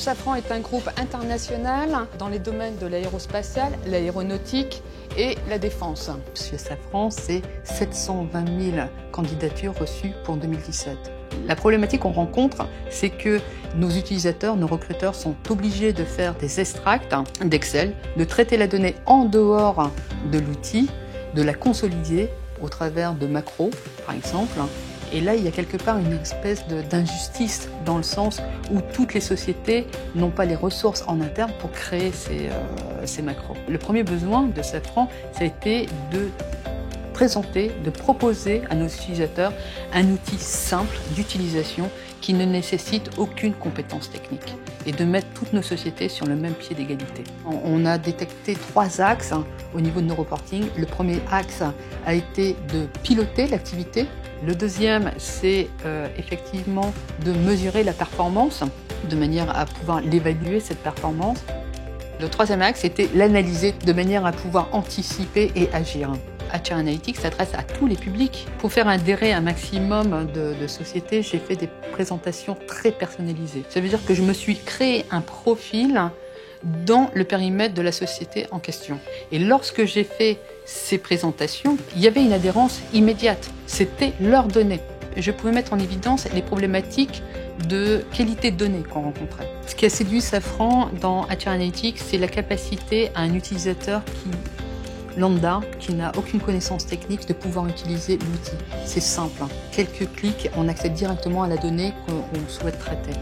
Safran est un groupe international dans les domaines de l'aérospatial, l'aéronautique et la défense. Chez Safran, c'est 720 000 candidatures reçues pour 2017. La problématique qu'on rencontre, c'est que nos utilisateurs, nos recruteurs sont obligés de faire des extracts d'Excel, de traiter la donnée en dehors de l'outil, de la consolider au travers de macros, par exemple. Et là, il y a quelque part une espèce d'injustice dans le sens où toutes les sociétés n'ont pas les ressources en interne pour créer ces macros. Le premier besoin de Safran, ça a été de présenter, de proposer à nos utilisateurs un outil simple d'utilisation qui ne nécessite aucune compétence technique et de mettre toutes nos sociétés sur le même pied d'égalité. On a détecté 3 axes au niveau de nos reporting. Le premier axe a été de piloter l'activité. Le deuxième, c'est effectivement de mesurer la performance de manière à pouvoir l'évaluer, cette performance. Le troisième axe était l'analyser de manière à pouvoir anticiper et agir. HR Analytics s'adresse à tous les publics. Pour faire adhérer un maximum de sociétés, j'ai fait des présentations très personnalisées. Ça veut dire que je me suis créé un profil dans le périmètre de la société en question. Et lorsque j'ai fait ces présentations, il y avait une adhérence immédiate. C'était leurs données. Je pouvais mettre en évidence les problématiques de qualité de données qu'on rencontrait. Ce qui a séduit Safran dans HR Analytics, c'est la capacité à un utilisateur lambda, qui n'a aucune connaissance technique, de pouvoir utiliser l'outil. C'est simple. Quelques clics, on accède directement à la donnée qu'on souhaite traiter.